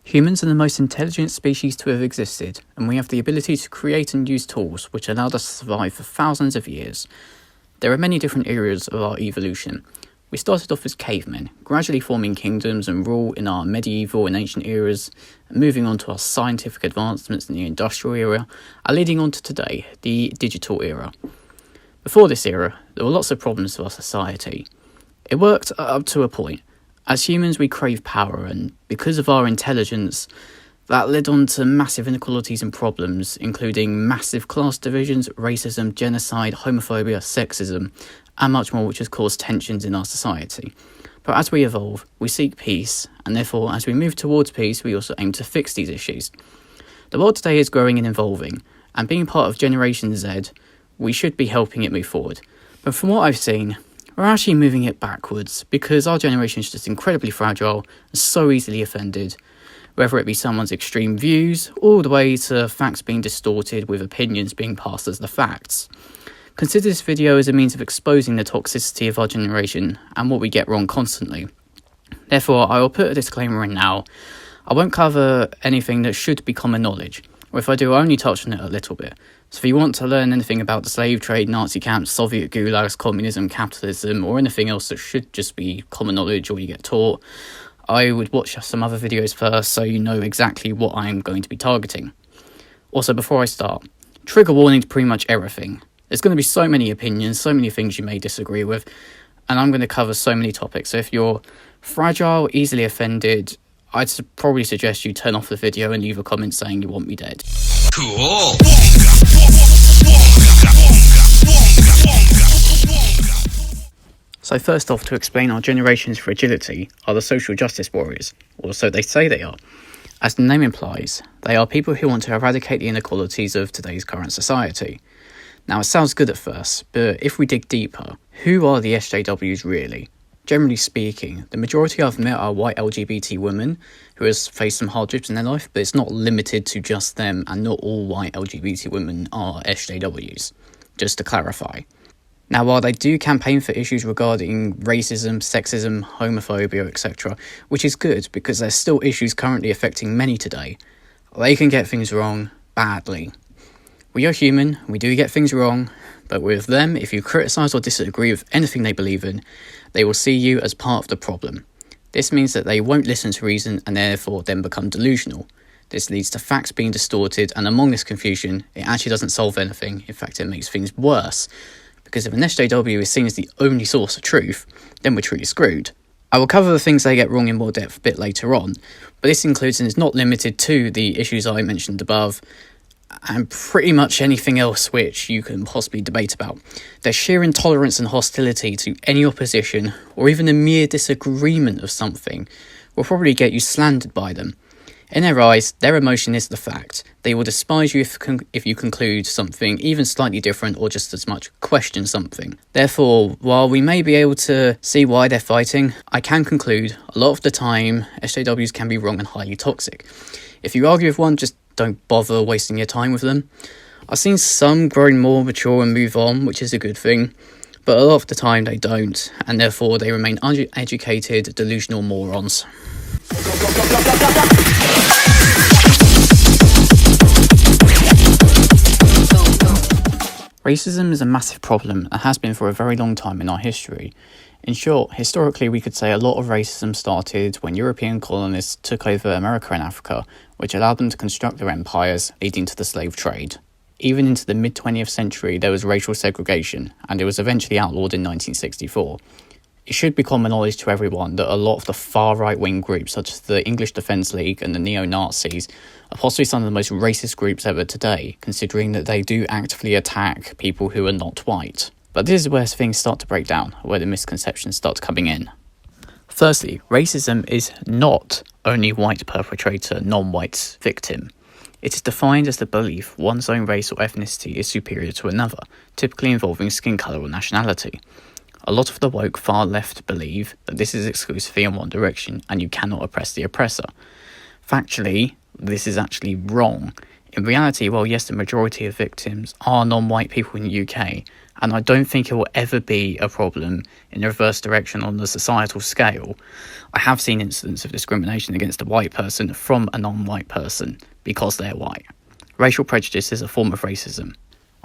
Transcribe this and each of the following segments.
Humans are the most intelligent species to have existed, and we have the ability to create and use tools which allowed us to survive for thousands of years. There are many different eras of our evolution. We started off as cavemen, gradually forming kingdoms and rule in our medieval and ancient eras, and moving on to our scientific advancements in the industrial era, and leading on to today, the digital era. Before this era, there were lots of problems to our society. It worked up to a point. As humans, we crave power, and because of our intelligence, that led on to massive inequalities and problems, including massive class divisions, racism, genocide, homophobia, sexism, and much more, which has caused tensions in our society. But as we evolve, we seek peace, and therefore, as we move towards peace, we also aim to fix these issues. The world today is growing and evolving, and being part of Generation Z, we should be helping it move forward. But from what I've seen, we're actually moving it backwards, because our generation is just incredibly fragile and so easily offended, whether it be someone's extreme views, all the way to facts being distorted with opinions being passed as the facts. Consider this video as a means of exposing the toxicity of our generation and what we get wrong constantly. Therefore, I will put a disclaimer in now. I won't cover anything that should be common knowledge, or if I do, I'll only touch on it a little bit. So if you want to learn anything about the slave trade, Nazi camps, Soviet gulags, communism, capitalism, or anything else that should just be common knowledge or you get taught, I would watch some other videos first so you know exactly what I'm going to be targeting. Also, before I start, trigger warning to pretty much everything. There's going to be so many opinions, so many things you may disagree with, and I'm going to cover so many topics. So if you're fragile, easily offended, I'd probably suggest you turn off the video and leave a comment saying you want me dead. Cool. So first off, to explain our generation's fragility are the social justice warriors, or so they say they are. As the name implies, they are people who want to eradicate the inequalities of today's current society. Now, it sounds good at first, but if we dig deeper, who are the SJWs really? Generally speaking, the majority I've met are white LGBT women who have faced some hardships in their life, but it's not limited to just them, and not all white LGBT women are SJWs, just to clarify. Now, while they do campaign for issues regarding racism, sexism, homophobia, etc., which is good because there's still issues currently affecting many today, they can get things wrong badly. We are human, we do get things wrong, but with them, if you criticise or disagree with anything they believe in, they will see you as part of the problem. This means that they won't listen to reason and therefore then become delusional. This leads to facts being distorted, and among this confusion, it actually doesn't solve anything. In fact, it makes things worse. Because if an SJW is seen as the only source of truth, then we're truly screwed. I will cover the things they get wrong in more depth a bit later on, but this includes and is not limited to the issues I mentioned above, and pretty much anything else which you can possibly debate about. Their sheer intolerance and hostility to any opposition, or even a mere disagreement of something, will probably get you slandered by them. In their eyes, their emotion is the fact. They will despise you if you conclude something even slightly different, or just as much question something. Therefore, while we may be able to see why they're fighting, I can conclude a lot of the time SJWs can be wrong and highly toxic. If you argue with one, just don't bother wasting your time with them. I've seen some growing more mature and move on, which is a good thing, but a lot of the time they don't, and therefore they remain uneducated, delusional morons. Racism is a massive problem and has been for a very long time in our history. In short, historically we could say a lot of racism started when European colonists took over America and Africa, which allowed them to construct their empires, leading to the slave trade. Even into the mid-20th century there was racial segregation, and it was eventually outlawed in 1964. It should be common knowledge to everyone that a lot of the far right-wing groups, such as the English Defence League and the neo-Nazis, are possibly some of the most racist groups ever today, considering that they do actively attack people who are not white. But this is where things start to break down, where the misconceptions start coming in. Firstly, racism is not only white perpetrator, non-white victim. It is defined as the belief one's own race or ethnicity is superior to another, typically involving skin colour or nationality. A lot of the woke far left believe that this is exclusively in one direction and you cannot oppress the oppressor. Factually, this is actually wrong. In reality, while yes, the majority of victims are non-white people in the UK, and I don't think it will ever be a problem in the reverse direction on the societal scale. I have seen incidents of discrimination against a white person from a non-white person because they're white. Racial prejudice is a form of racism.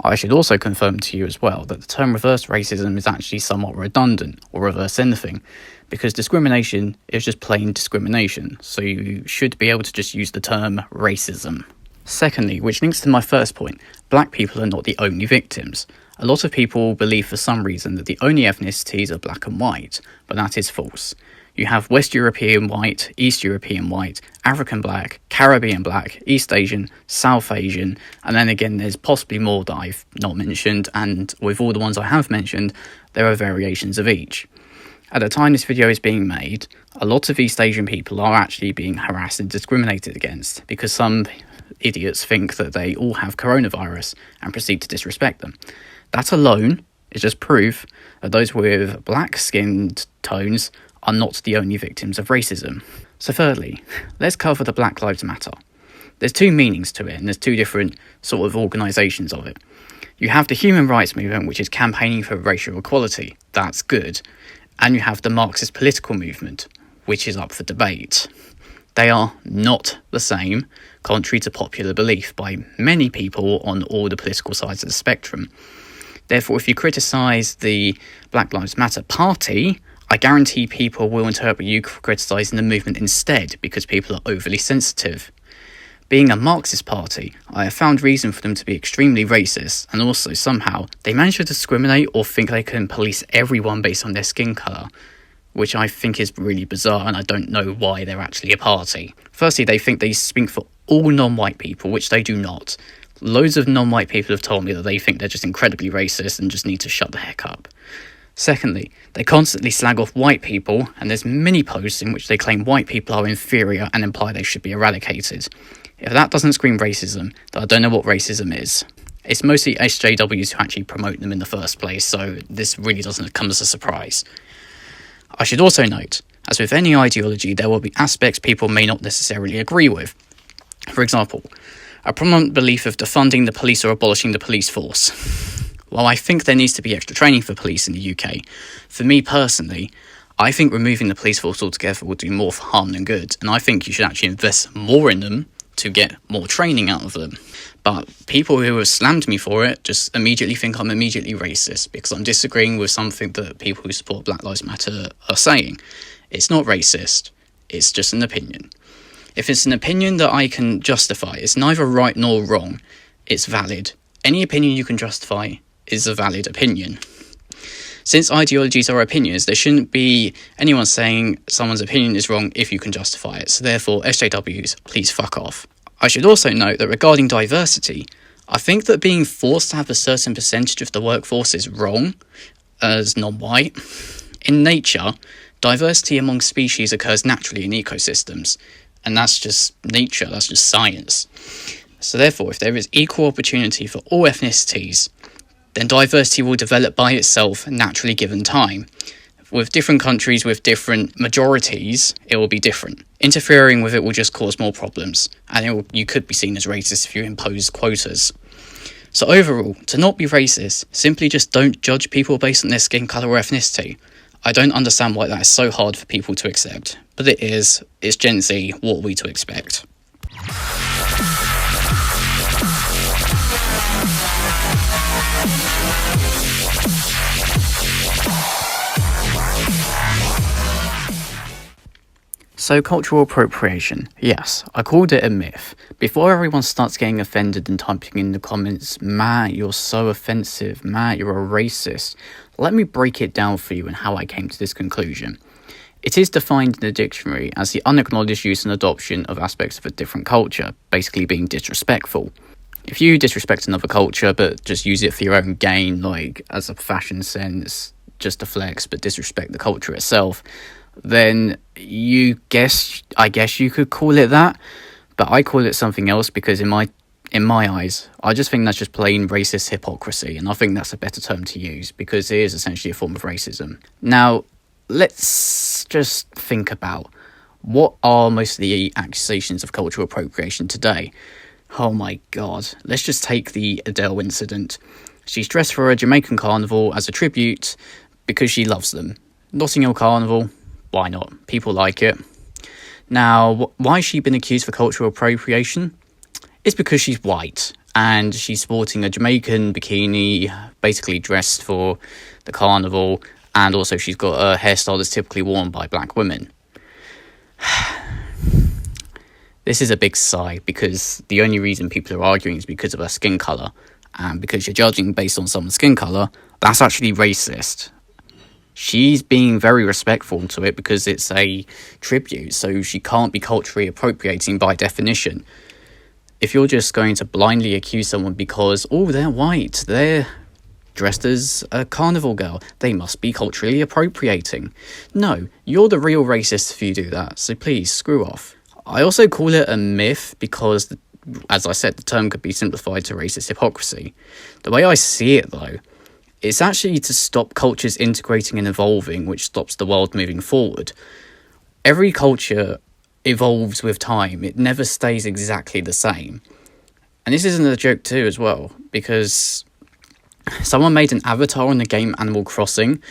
I should also confirm to you as well that the term reverse racism is actually somewhat redundant, or reverse anything, because discrimination is just plain discrimination, so you should be able to just use the term racism. Secondly, which links to my first point, black people are not the only victims. A lot of people believe for some reason that the only ethnicities are black and white, but that is false. You have West European white, East European white, African black, Caribbean black, East Asian, South Asian, and then again there's possibly more that I've not mentioned, and with all the ones I have mentioned, there are variations of each. At the time this video is being made, a lot of East Asian people are actually being harassed and discriminated against because some idiots think that they all have coronavirus and proceed to disrespect them. That alone is just proof that those with black-skinned tones are not the only victims of racism. So thirdly, let's cover the Black Lives Matter. There's two meanings to it, and there's two different sort of organisations of it. You have the human rights movement, which is campaigning for racial equality. That's good. And you have the Marxist political movement, which is up for debate. They are not the same, contrary to popular belief by many people on all the political sides of the spectrum. Therefore, if you criticise the Black Lives Matter party, I guarantee people will interpret you criticising the movement instead because people are overly sensitive. Being a Marxist party, I have found reason for them to be extremely racist, and also somehow they manage to discriminate or think they can police everyone based on their skin colour, which I think is really bizarre, and I don't know why they're actually a party. Firstly, they think they speak for all non-white people, which they do not. Loads of non-white people have told me that they think they're just incredibly racist and just need to shut the heck up. Secondly, they constantly slag off white people, and there's many posts in which they claim white people are inferior and imply they should be eradicated. If that doesn't scream racism, then I don't know what racism is. It's mostly SJWs who actually promote them in the first place, so this really doesn't come as a surprise. I should also note, as with any ideology, there will be aspects people may not necessarily agree with. For example, a prominent belief of defunding the police or abolishing the police force. While I think there needs to be extra training for police in the UK, for me personally, I think removing the police force altogether will do more for harm than good, and I think you should actually invest more in them to get more training out of them. But people who have slammed me for it just immediately think I'm immediately racist because I'm disagreeing with something that people who support Black Lives Matter are saying. It's not racist, it's just an opinion. If it's an opinion that I can justify, it's neither right nor wrong, it's valid. Any opinion you can justify is a valid opinion. Since ideologies are opinions, there shouldn't be anyone saying someone's opinion is wrong if you can justify it. So therefore, SJWs, please fuck off. I should also note that regarding diversity, I think that being forced to have a certain percentage of the workforce is wrong, as non-white. In nature, diversity among species occurs naturally in ecosystems, and that's just nature, that's just science. So therefore, if there is equal opportunity for all ethnicities, then diversity will develop by itself naturally given time. With different countries with different majorities, it will be different. Interfering with it will just cause more problems, and you could be seen as racist if you impose quotas. So overall, to not be racist, simply just don't judge people based on their skin colour or ethnicity. I don't understand why that is so hard for people to accept, but it is. It's Gen Z, what are we to expect? So cultural appropriation, yes, I called it a myth. Before everyone starts getting offended and typing in the comments, Matt, you're so offensive, Matt, you're a racist, let me break it down for you and how I came to this conclusion. It is defined in the dictionary as the unacknowledged use and adoption of aspects of a different culture, basically being disrespectful. If you disrespect another culture but just use it for your own gain, like as a fashion sense, just to flex, but disrespect the culture itself, then I guess you could call it that, but I call it something else because in my eyes, I just think that's just plain racist hypocrisy, and I think that's a better term to use because it is essentially a form of racism. Now, let's just think about what are most of the accusations of cultural appropriation today. Oh my god, let's just take the Adele incident. She's dressed for a Jamaican carnival as a tribute because she loves them. Notting Hill Carnival, why not? People like it. Now, why has she been accused for cultural appropriation? It's because she's white and she's sporting a Jamaican bikini, basically dressed for the carnival, and also she's got a hairstyle that's typically worn by black women. This is a big sigh, because the only reason people are arguing is because of her skin colour, and because you're judging based on someone's skin colour, that's actually racist. She's being very respectful to it because it's a tribute, so she can't be culturally appropriating by definition. If you're just going to blindly accuse someone because, oh, they're white, they're dressed as a carnival girl, they must be culturally appropriating. No, you're the real racist if you do that, so please, screw off. I also call it a myth because, as I said, the term could be simplified to racist hypocrisy. The way I see it, though, it's actually to stop cultures integrating and evolving, which stops the world moving forward. Every culture evolves with time. It never stays exactly the same. And this isn't a joke too as well, because someone made an avatar in the game Animal Crossing,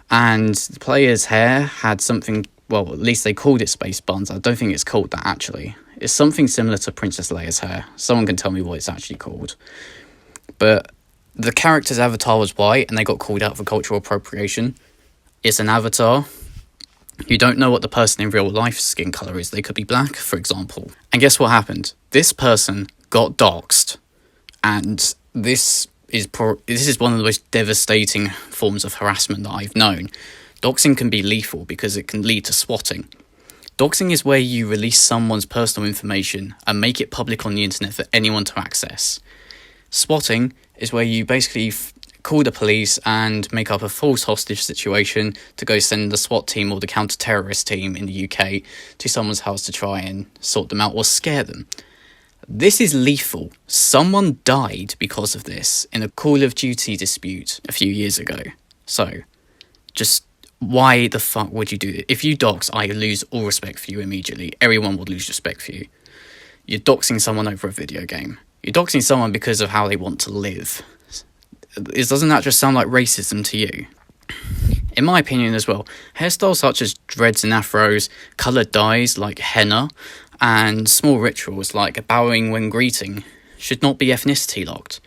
and the player's hair had something, well, at least they called it space buns. I don't think it's called that, actually. It's something similar to Princess Leia's hair. Someone can tell me what it's actually called. But the character's avatar was white, and they got called out for cultural appropriation. It's an avatar. You don't know what the person in real life skin colour is. They could be black, for example. And guess what happened? This person got doxed. And this is one of the most devastating forms of harassment that I've known. Doxing can be lethal because it can lead to swatting. Doxing is where you release someone's personal information and make it public on the internet for anyone to access. Swatting is where you basically call the police and make up a false hostage situation to go send the SWAT team or the counter-terrorist team in the UK to someone's house to try and sort them out or scare them. This is lethal. Someone died because of this in a Call of Duty dispute a few years ago. So, just why the fuck would you do it? If you dox, I lose all respect for you immediately. Everyone would lose respect for you. You're doxing someone over a video game. You're doxing someone because of how they want to live. Doesn't that just sound like racism to you? In my opinion as well, hairstyles such as dreads and afros, coloured dyes like henna, and small rituals like bowing when greeting should not be ethnicity locked.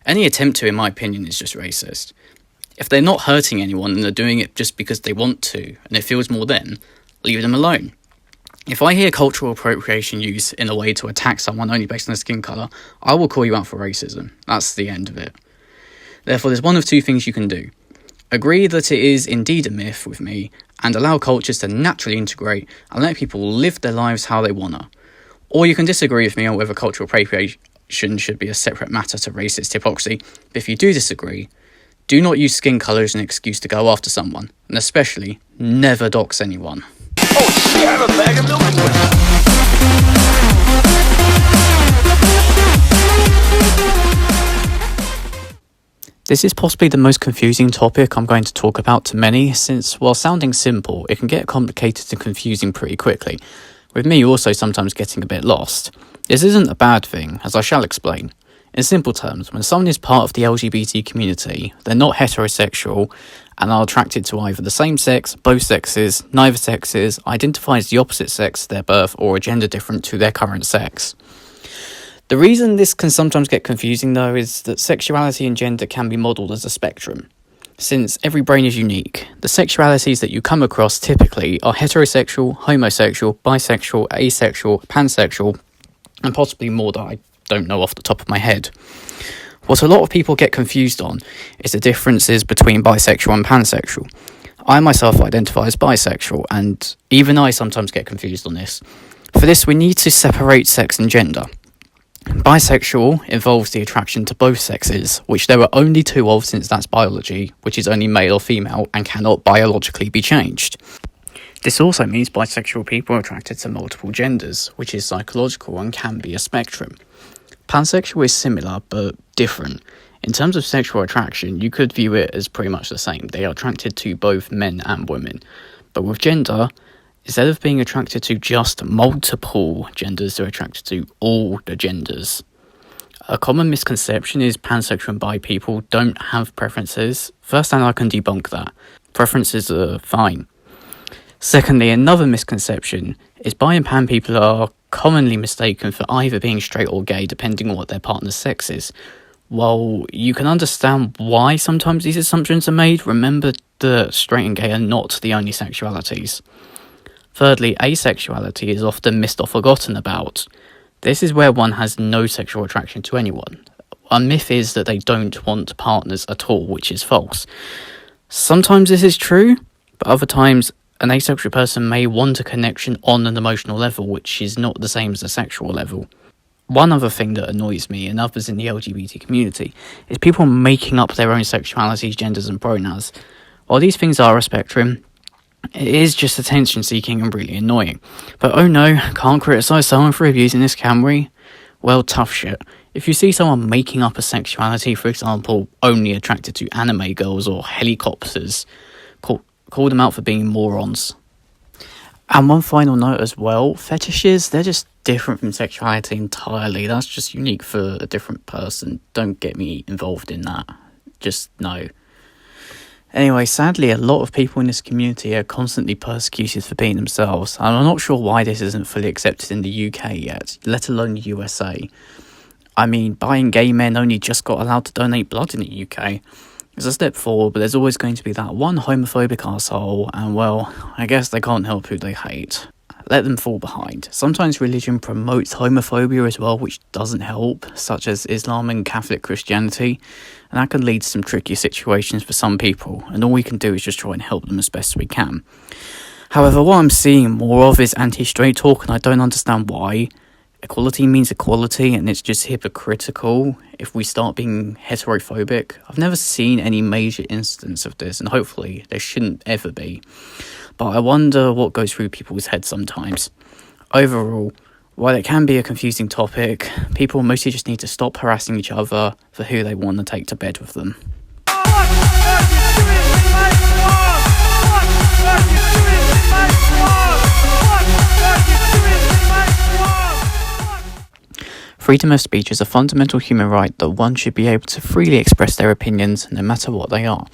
Any attempt to, in my opinion, is just racist. If they're not hurting anyone and they're doing it just because they want to, and it feels more them, leave them alone. If I hear cultural appropriation used in a way to attack someone only based on their skin colour, I will call you out for racism. That's the end of it. Therefore, there's one of two things you can do. Agree that it is indeed a myth with me, and allow cultures to naturally integrate and let people live their lives how they wanna. Or you can disagree with me on whether cultural appropriation should be a separate matter to racist hypocrisy. But if you do disagree, do not use skin colour as an excuse to go after someone, and especially, never dox anyone. Oh shit, I have a bag of milk. This is possibly the most confusing topic I'm going to talk about to many, since while sounding simple, it can get complicated and confusing pretty quickly, with me also sometimes getting a bit lost. This isn't a bad thing, as I shall explain. In simple terms, when someone is part of the LGBT community, they're not heterosexual and are attracted to either the same sex, both sexes, neither sexes, identifies the opposite sex at their birth, or a gender different to their current sex. The reason this can sometimes get confusing, though, is that sexuality and gender can be modelled as a spectrum. Since every brain is unique, the sexualities that you come across typically are heterosexual, homosexual, bisexual, asexual, pansexual, and possibly more that I don't know off the top of my head. What a lot of people get confused on is the differences between bisexual and pansexual. I myself identify as bisexual, and even I sometimes get confused on this. For this, we need to separate sex and gender. Bisexual involves the attraction to both sexes, which there are only two of since that's biology, which is only male or female and cannot biologically be changed. This also means bisexual people are attracted to multiple genders, which is psychological and can be a spectrum. Pansexual is similar but different. In terms of sexual attraction, you could view it as pretty much the same. They are attracted to both men and women. But with gender, instead of being attracted to just multiple genders, they're attracted to all the genders. A common misconception is pansexual and bi people don't have preferences. First, and I can debunk that. Preferences are fine. Secondly, another misconception is bi and pan people are commonly mistaken for either being straight or gay depending on what their partner's sex is. While you can understand why sometimes these assumptions are made, remember that straight and gay are not the only sexualities. Thirdly, asexuality is often missed or forgotten about. This is where one has no sexual attraction to anyone. A myth is that they don't want partners at all, which is false. Sometimes this is true, but other times an asexual person may want a connection on an emotional level, which is not the same as a sexual level. One other thing that annoys me and others in the LGBT community is people making up their own sexualities, genders and pronouns. While these things are a spectrum, it is just attention seeking and really annoying. But oh no, can't criticise someone for abusing this, can we? Well, tough shit. If you see someone making up a sexuality, for example, only attracted to anime girls or helicopters, call them out for being morons. And one final note as well, fetishes, they're just different from sexuality entirely. That's just unique for a different person. Don't get me involved in that. Just no. Anyway, sadly, a lot of people in this community are constantly persecuted for being themselves, and I'm not sure why this isn't fully accepted in the UK yet, let alone the USA. I mean, bi and gay men only just got allowed to donate blood in the UK. It's a step forward, but there's always going to be that one homophobic arsehole, and well, I guess they can't help who they hate. Let them fall behind. Sometimes religion promotes homophobia as well, which doesn't help, such as Islam and Catholic Christianity, and that can lead to some tricky situations for some people, and all we can do is just try and help them as best we can. However, what I'm seeing more of is anti-straight talk, and I don't understand why. Equality means equality, and it's just hypocritical if we start being heterophobic. I've never seen any major instance of this, and hopefully there shouldn't ever be. But I wonder what goes through people's heads sometimes. Overall, while it can be a confusing topic, people mostly just need to stop harassing each other for who they want to take to bed with them. Freedom of speech is a fundamental human right that one should be able to freely express their opinions no matter what they are.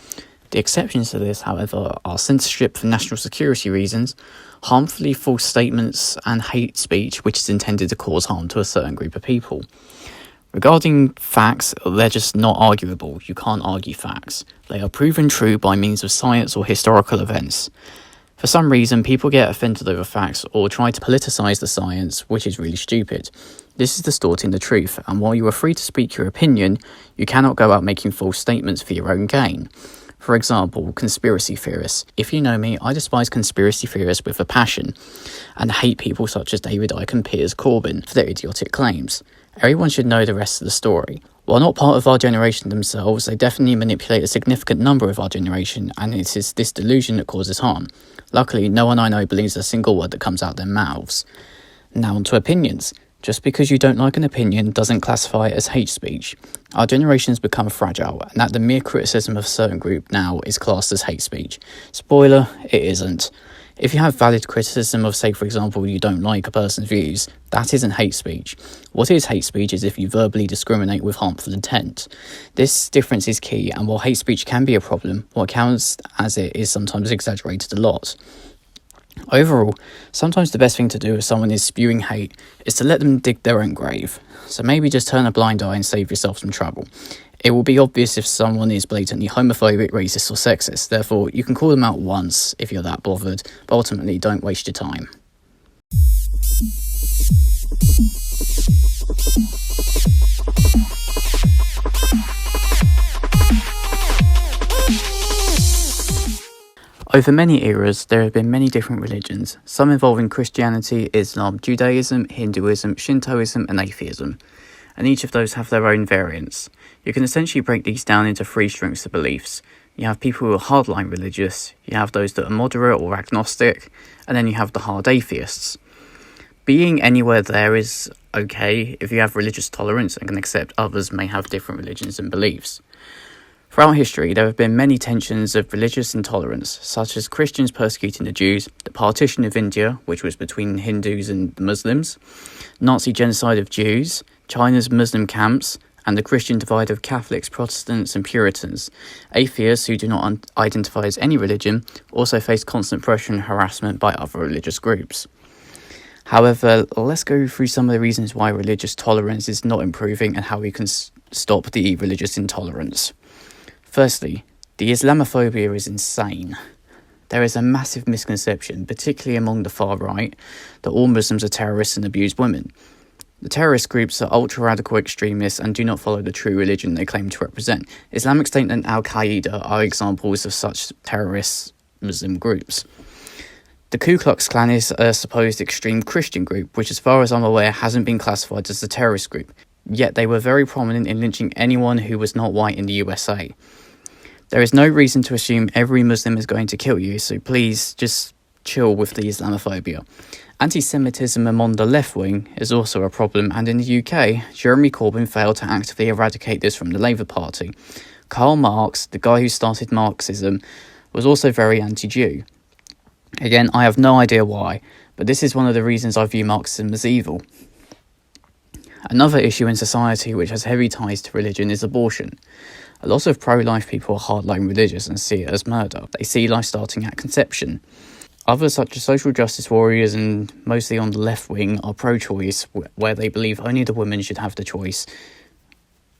The exceptions to this, however, are censorship for national security reasons, harmfully false statements, and hate speech which is intended to cause harm to a certain group of people. Regarding facts, they're just not arguable. You can't argue facts. They are proven true by means of science or historical events. For some reason, people get offended over facts or try to politicise the science, which is really stupid. This is distorting the truth, and while you are free to speak your opinion, you cannot go out making false statements for your own gain. For example, conspiracy theorists. If you know me, I despise conspiracy theorists with a passion, and hate people such as David Icke and Piers Corbyn for their idiotic claims. Everyone should know the rest of the story. While not part of our generation themselves, they definitely manipulate a significant number of our generation, and it is this delusion that causes harm. Luckily, no one I know believes a single word that comes out their mouths. Now on to opinions. Just because you don't like an opinion doesn't classify it as hate speech. Our generation has become fragile, and that the mere criticism of a certain group now is classed as hate speech. Spoiler, it isn't. If you have valid criticism of, say, for example, you don't like a person's views, that isn't hate speech. What is hate speech is if you verbally discriminate with harmful intent. This difference is key, and while hate speech can be a problem, what counts as it is sometimes exaggerated a lot. Overall, sometimes the best thing to do if someone is spewing hate is to let them dig their own grave. So maybe just turn a blind eye and save yourself some trouble. It will be obvious if someone is blatantly homophobic, racist or sexist. Therefore, you can call them out once if you're that bothered, but ultimately don't waste your time. Over many eras, there have been many different religions, some involving Christianity, Islam, Judaism, Hinduism, Shintoism and atheism, and each of those have their own variants. You can essentially break these down into three strengths of beliefs. You have people who are hardline religious, you have those that are moderate or agnostic, and then you have the hard atheists. Being anywhere there is okay if you have religious tolerance and can accept others may have different religions and beliefs. Throughout history, there have been many tensions of religious intolerance, such as Christians persecuting the Jews, the partition of India, which was between Hindus and Muslims, Nazi genocide of Jews, China's Muslim camps, and the Christian divide of Catholics, Protestants, and Puritans. Atheists who do not identify as any religion also face constant pressure and harassment by other religious groups. However, let's go through some of the reasons why religious tolerance is not improving and how we can stop the religious intolerance. Firstly, the Islamophobia is insane. There is a massive misconception, particularly among the far right, that all Muslims are terrorists and abuse women. The terrorist groups are ultra-radical extremists and do not follow the true religion they claim to represent. Islamic State and Al-Qaeda are examples of such terrorist Muslim groups. The Ku Klux Klan is a supposed extreme Christian group, which as far as I'm aware hasn't been classified as a terrorist group, yet they were very prominent in lynching anyone who was not white in the USA. There is no reason to assume every Muslim is going to kill you, so please just chill with the Islamophobia. Anti-Semitism among the left wing is also a problem, and in the UK, Jeremy Corbyn failed to actively eradicate this from the Labour Party. Karl Marx, the guy who started Marxism, was also very anti-Jew. Again, I have no idea why, but this is one of the reasons I view Marxism as evil. Another issue in society which has heavy ties to religion is abortion. A lot of pro-life people are hardline religious and see it as murder. They see life starting at conception. Others, such as social justice warriors and mostly on the left wing, are pro-choice, where they believe only the woman should have the choice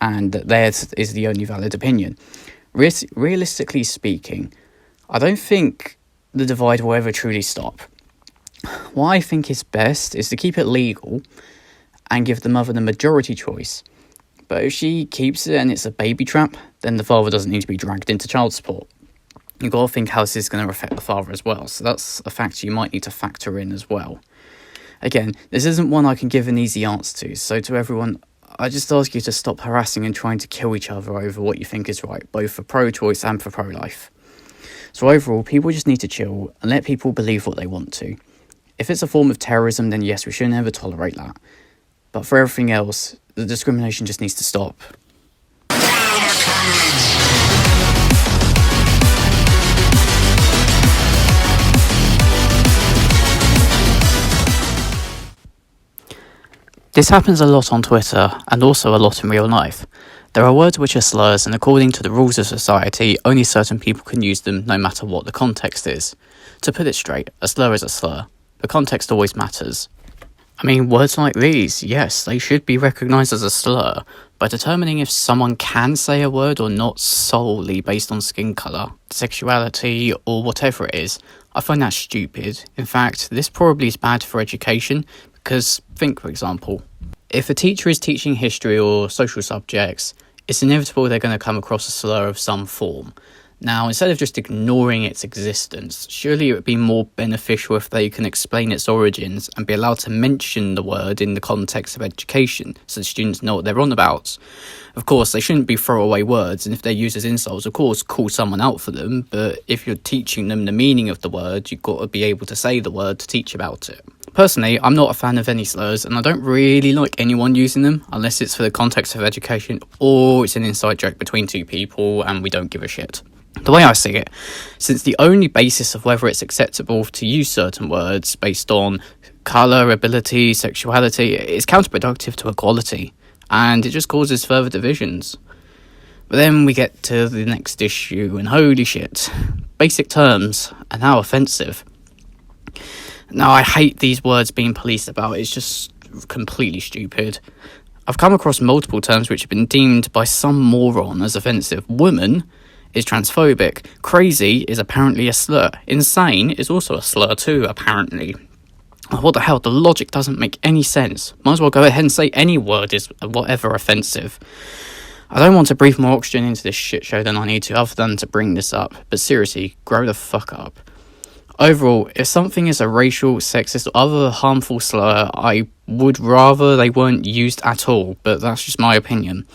and that theirs is the only valid opinion. Realistically speaking, I don't think the divide will ever truly stop. What I think is best is to keep it legal and give the mother the majority choice. But if she keeps it and it's a baby trap, then the father doesn't need to be dragged into child support. You've got to think how this is going to affect the father as well, so that's a factor you might need to factor in as well. Again, this isn't one I can give an easy answer to, so to everyone, I just ask you to stop harassing and trying to kill each other over what you think is right, both for pro-choice and for pro-life. So overall, people just need to chill and let people believe what they want to. If it's a form of terrorism, then yes, we should never tolerate that. But for everything else, the discrimination just needs to stop. This happens a lot on Twitter, and also a lot in real life. There are words which are slurs, and according to the rules of society, only certain people can use them no matter what the context is. To put it straight, a slur is a slur. The context always matters. I mean, words like these, yes, they should be recognised as a slur, by determining if someone can say a word or not solely based on skin colour, sexuality, or whatever it is. I find that stupid. In fact, this probably is bad for education, because think, for example, if a teacher is teaching history or social subjects, it's inevitable they're going to come across a slur of some form. Now, instead of just ignoring its existence, surely it would be more beneficial if they can explain its origins and be allowed to mention the word in the context of education, so the students know what they're on about. Of course, they shouldn't be throwaway words, and if they're used as insults, of course, call someone out for them, but if you're teaching them the meaning of the word, you've got to be able to say the word to teach about it. Personally, I'm not a fan of any slurs, and I don't really like anyone using them, unless it's for the context of education, or it's an inside joke between two people, and we don't give a shit. The way I see it, since the only basis of whether it's acceptable to use certain words based on colour, ability, sexuality, is counterproductive to equality, and it just causes further divisions. But then we get to the next issue, and holy shit, basic terms are now offensive. Now, I hate these words being policed about, it's just completely stupid. I've come across multiple terms which have been deemed by some moron as offensive. Woman is transphobic. Crazy is apparently a slur. Insane is also a slur too, apparently. What the hell? The logic doesn't make any sense. Might as well go ahead and say any word is whatever offensive. I don't want to breathe more oxygen into this shit show than I need to, other than to bring this up. But seriously, grow the fuck up. Overall, if something is a racial, sexist, or other harmful slur, I would rather they weren't used at all, but that's just my opinion.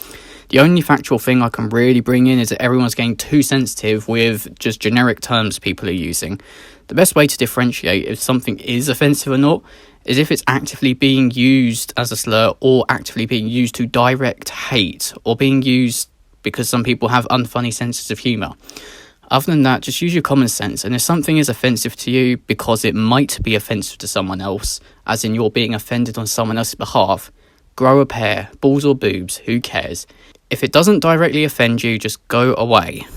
The only factual thing I can really bring in is that everyone's getting too sensitive with just generic terms people are using. The best way to differentiate if something is offensive or not is if it's actively being used as a slur or actively being used to direct hate or being used because some people have unfunny senses of humour. Other than that, just use your common sense, and if something is offensive to you because it might be offensive to someone else, as in you're being offended on someone else's behalf, grow a pair, balls or boobs, who cares? If it doesn't directly offend you, just go away.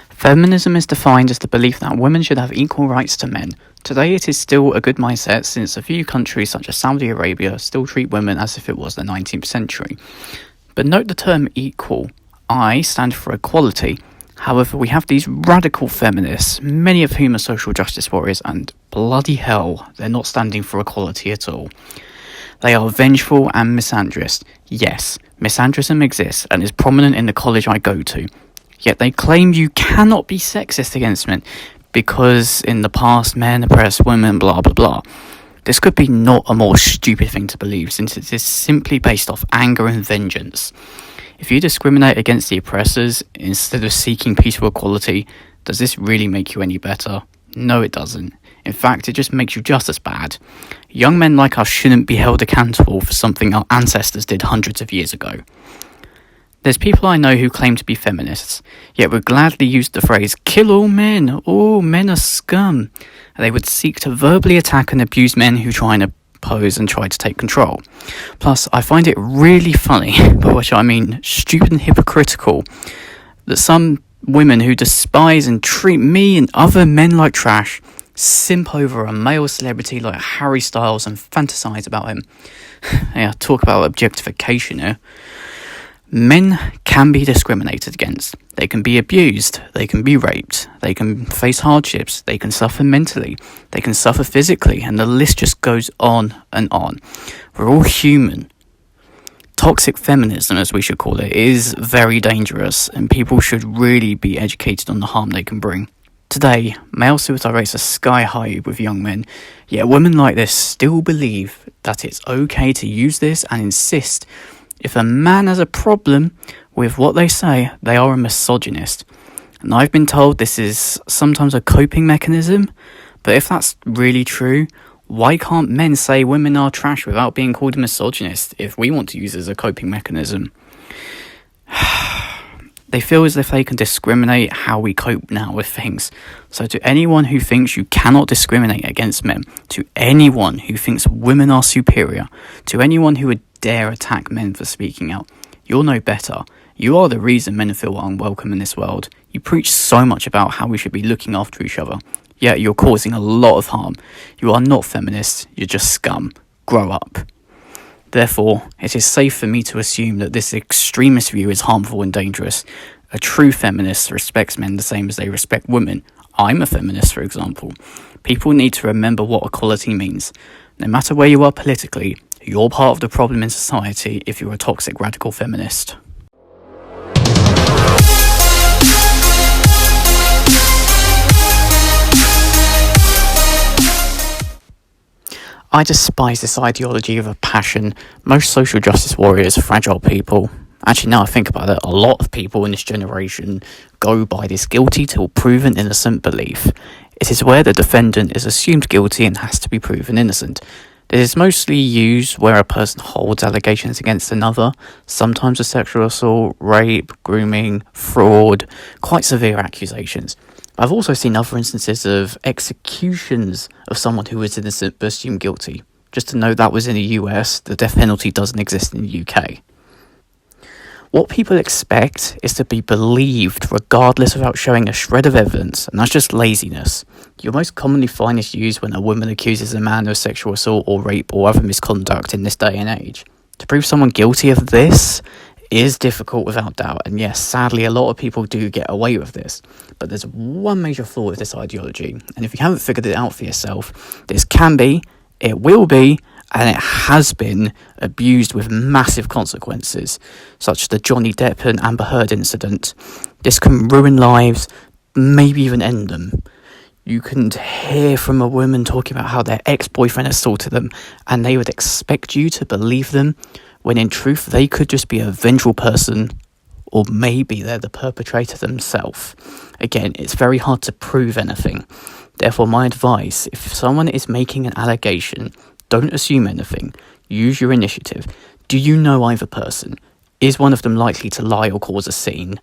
Feminism is defined as the belief that women should have equal rights to men. Today it is still a good mindset, since a few countries such as Saudi Arabia still treat women as if it was the 19th century. But note the term equal. I stand for equality. However, we have these radical feminists, many of whom are social justice warriors, and bloody hell, they're not standing for equality at all. They are vengeful and misandrist. Yes, misandrism exists and is prominent in the college I go to. Yet they claim you cannot be sexist against men because in the past men oppressed women, blah blah blah. This could be not a more stupid thing to believe, since it is simply based off anger and vengeance. If you discriminate against the oppressors instead of seeking peaceful equality, does this really make you any better? No, it doesn't. In fact, it just makes you just as bad. Young men like us shouldn't be held accountable for something our ancestors did hundreds of years ago. There's people I know who claim to be feminists, yet would gladly use the phrase, "kill all men are scum." They would seek to verbally attack and abuse men who try and oppose and try to take control. Plus, I find it really funny, by which I mean stupid and hypocritical, that some women who despise and treat me and other men like trash simp over a male celebrity like Harry Styles and fantasize about him. Yeah, talk about objectification here. Men can be discriminated against. They can be abused. They can be raped. They can face hardships. They can suffer mentally. They can suffer physically. And the list just goes on and on. We're all human. Toxic feminism, as we should call it, is very dangerous, and people should really be educated on the harm they can bring. Today, male suicide rates are sky high with young men, yet women like this still believe that it's okay to use this and insist if a man has a problem with what they say, they are a misogynist. And I've been told this is sometimes a coping mechanism, but if that's really true, why can't men say women are trash without being called a misogynist if we want to use it as a coping mechanism? They feel as if they can discriminate how we cope now with things. So to anyone who thinks you cannot discriminate against men, to anyone who thinks women are superior, to anyone who would dare attack men for speaking out, you'll know better. You are the reason men feel unwelcome in this world. You preach so much about how we should be looking after each other, yet you're causing a lot of harm. You are not feminists, you're just scum. Grow up. Therefore, it is safe for me to assume that this extremist view is harmful and dangerous. A true feminist respects men the same as they respect women. I'm a feminist, for example. People need to remember what equality means. No matter where you are politically, you're part of the problem in society if you're a toxic radical feminist. I despise this ideology of a passion. Most social justice warriors are fragile people. Actually, now I think about it, a lot of people in this generation go by this guilty till proven innocent belief. It is where the defendant is assumed guilty and has to be proven innocent. It is mostly used where a person holds allegations against another, sometimes of sexual assault, rape, grooming, fraud, quite severe accusations. I've also seen other instances of executions of someone who was innocent but assumed guilty. Just to note, that was in the US, the death penalty doesn't exist in the UK. What people expect is to be believed regardless without showing a shred of evidence, and that's just laziness. You'll most commonly find this used when a woman accuses a man of sexual assault or rape or other misconduct in this day and age. To prove someone guilty of this is difficult without doubt, and yes, sadly a lot of people do get away with this. But there's one major flaw with this ideology, and if you haven't figured it out for yourself, this can be, it will be, and it has been abused with massive consequences, such as the Johnny Depp and Amber Heard incident. This can ruin lives, maybe even end them. You can hear from a woman talking about how their ex-boyfriend assaulted them, and they would expect you to believe them, when in truth they could just be a vengeful person, or maybe they're the perpetrator themselves. Again, it's very hard to prove anything. Therefore, my advice, if someone is making an allegation, don't assume anything. Use your initiative. Do you know either person? Is one of them likely to lie or cause a scene?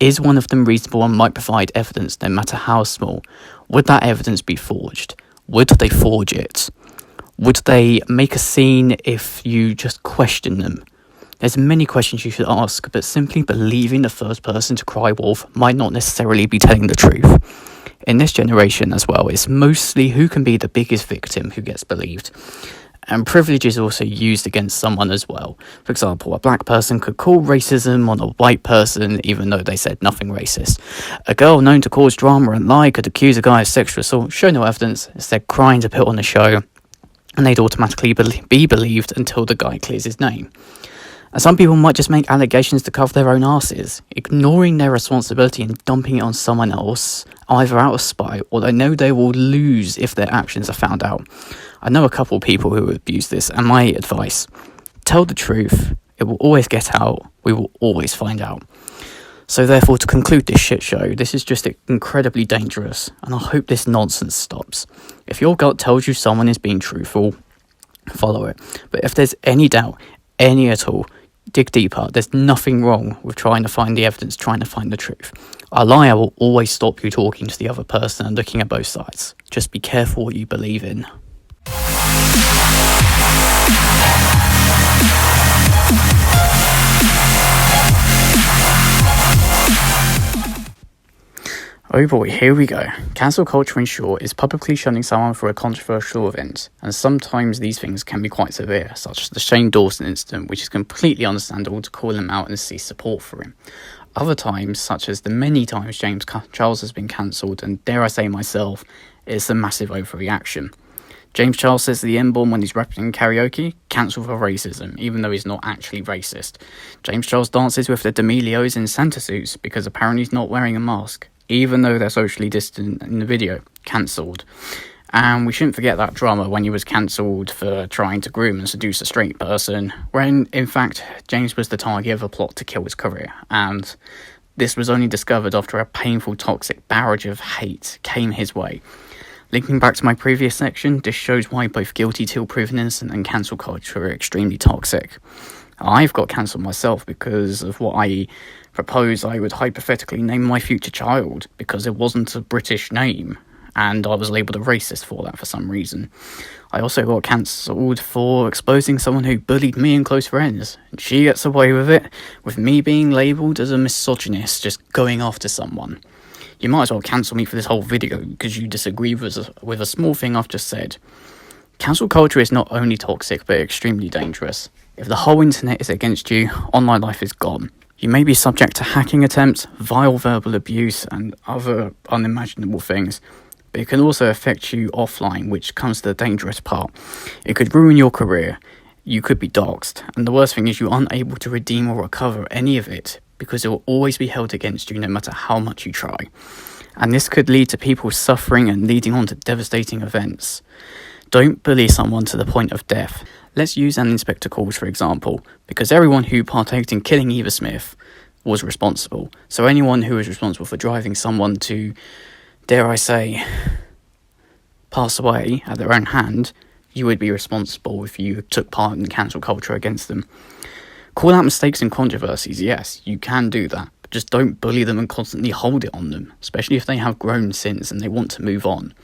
Is one of them reasonable and might provide evidence no matter how small? Would that evidence be forged? Would they forge it? Would they make a scene if you just question them? There's many questions you should ask, but simply believing the first person to cry wolf might not necessarily be telling the truth. In this generation as well, it's mostly who can be the biggest victim who gets believed. And privilege is also used against someone as well. For example, a black person could call racism on a white person even though they said nothing racist. A girl known to cause drama and lie could accuse a guy of sexual assault, show no evidence, instead crying to put on a show, and they'd automatically be believed until the guy clears his name. And some people might just make allegations to cover their own asses, ignoring their responsibility and dumping it on someone else, either out of spite or they know they will lose if their actions are found out. I know a couple of people who abuse this, and my advice, tell the truth, it will always get out, we will always find out. So therefore, to conclude this shit show, this is just incredibly dangerous, and I hope this nonsense stops. If your gut tells you someone is being truthful, follow it. But if there's any doubt, any at all, dig deeper. There's nothing wrong with trying to find the evidence, trying to find the truth. A liar will always stop you talking to the other person and looking at both sides. Just be careful what you believe in. Oh boy, here we go. Cancel culture, in short, is publicly shunning someone for a controversial event, and sometimes these things can be quite severe, such as the Shane Dawson incident, which is completely understandable to call him out and see support for him. Other times, such as the many times James Charles has been cancelled, and dare I say myself, it's a massive overreaction. James Charles says the N-bomb when he's rapping in karaoke, cancelled for racism, even though he's not actually racist. James Charles dances with the D'Amelios in Santa suits because apparently he's not wearing a mask, even though they're socially distant in the video, cancelled. And we shouldn't forget that drama when he was cancelled for trying to groom and seduce a straight person, when in fact James was the target of a plot to kill his career, and this was only discovered after a painful toxic barrage of hate came his way. Linking back to my previous section, this shows why both guilty till proven innocent and cancel culture are extremely toxic. I've got cancelled myself because of what I propose I would hypothetically name my future child, because it wasn't a British name, and I was labelled a racist for that for some reason. I also got cancelled for exposing someone who bullied me and close friends, and she gets away with it, with me being labelled as a misogynist, just going after someone. You might as well cancel me for this whole video because you disagree with a small thing I've just said. Cancel culture is not only toxic but extremely dangerous. If the whole internet is against you, online life is gone. You may be subject to hacking attempts, vile verbal abuse, and other unimaginable things, but it can also affect you offline, which comes to the dangerous part. It could ruin your career. You could be doxxed, and the worst thing is you're unable to redeem or recover any of it, because it will always be held against you no matter how much you try. And this could lead to people suffering and leading on to devastating events. Don't bully someone to the point of death. Let's use an Inspector Calls for example, because everyone who partaked in killing Eva Smith was responsible. So anyone who is responsible for driving someone to, dare I say, pass away at their own hand, you would be responsible if you took part in cancel culture against them. Call out mistakes and controversies, yes, you can do that, but just don't bully them and constantly hold it on them, especially if they have grown since and they want to move on.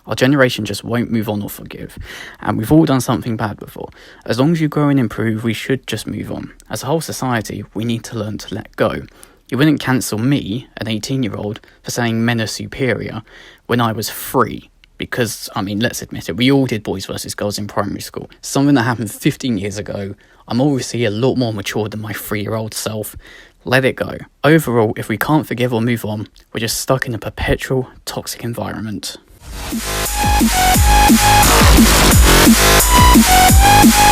Our generation just won't move on or forgive, and we've all done something bad before. As long as you grow and improve, we should just move on. As a whole society, we need to learn to let go. You wouldn't cancel me, an 18-year-old, for saying men are superior when I was free. Because, let's admit it, we all did boys versus girls in primary school. Something that happened 15 years ago. I'm obviously a lot more mature than my 3-year-old self. Let it go. Overall, if we can't forgive or move on, we're just stuck in a perpetual toxic environment.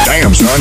Damn, son.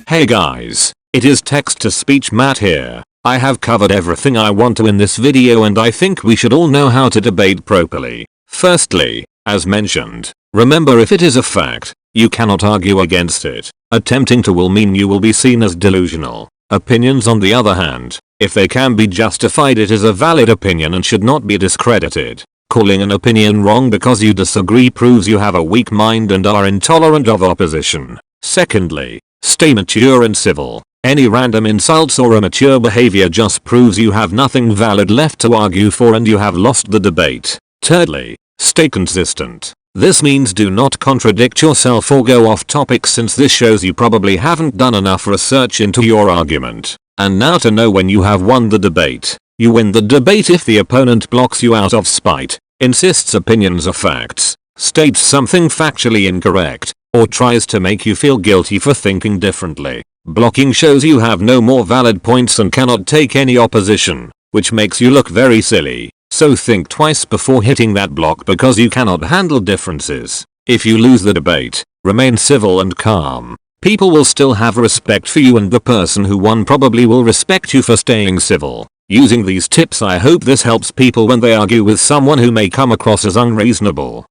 Hey guys, it is text-to-speech Matt here. I have covered everything I want to in this video, and I think we should all know how to debate properly. Firstly, as mentioned, remember, if it is a fact, you cannot argue against it. Attempting to will mean you will be seen as delusional. Opinions, on the other hand, If they can be justified, it is a valid opinion and should not be discredited. Calling an opinion wrong because you disagree proves you have a weak mind and are intolerant of opposition. Secondly, stay mature and civil. Any random insults or immature behavior just proves you have nothing valid left to argue for and you have lost the debate. Thirdly, stay consistent. This means do not contradict yourself or go off topic, since this shows you probably haven't done enough research into your argument. And now to know when you have won the debate. You win the debate if the opponent blocks you out of spite, insists opinions are facts, states something factually incorrect, or tries to make you feel guilty for thinking differently. Blocking shows you have no more valid points and cannot take any opposition, which makes you look very silly. So think twice before hitting that block because you cannot handle differences. If you lose the debate, remain civil and calm. People will still have respect for you and the person who won probably will respect you for staying civil. Using these tips, I hope this helps people when they argue with someone who may come across as unreasonable.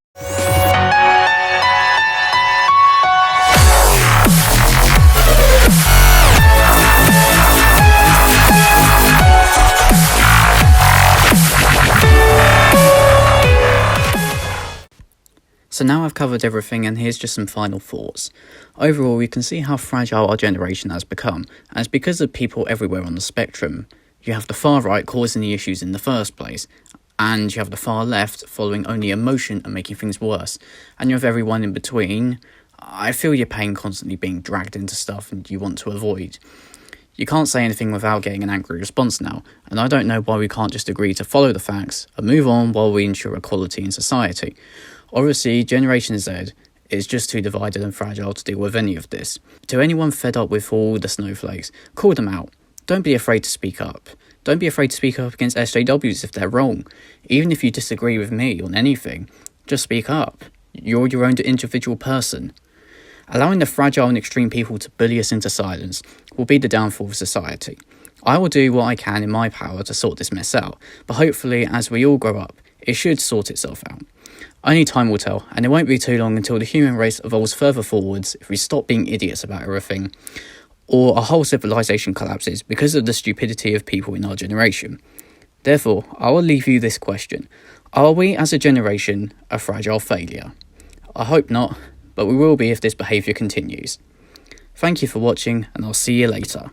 So now I've covered everything, and here's just some final thoughts. Overall, we can see how fragile our generation has become, and it's because of people everywhere on the spectrum. You have the far right causing the issues in the first place, and you have the far left following only emotion and making things worse, and you have everyone in between. I feel your pain constantly being dragged into stuff and you want to avoid. You can't say anything without getting an angry response now, and I don't know why we can't just agree to follow the facts and move on while we ensure equality in society. Obviously, Generation Z is just too divided and fragile to deal with any of this. To anyone fed up with all the snowflakes, call them out. Don't be afraid to speak up. Don't be afraid to speak up against SJWs if they're wrong. Even if you disagree with me on anything, just speak up. You're your own individual person. Allowing the fragile and extreme people to bully us into silence will be the downfall of society. I will do what I can in my power to sort this mess out, but hopefully as we all grow up, it should sort itself out. Only time will tell, and it won't be too long until the human race evolves further forwards if we stop being idiots about everything, or a whole civilization collapses because of the stupidity of people in our generation. Therefore, I will leave you this question. Are we as a generation a fragile failure? I hope not, but we will be if this behaviour continues. Thank you for watching, and I'll see you later.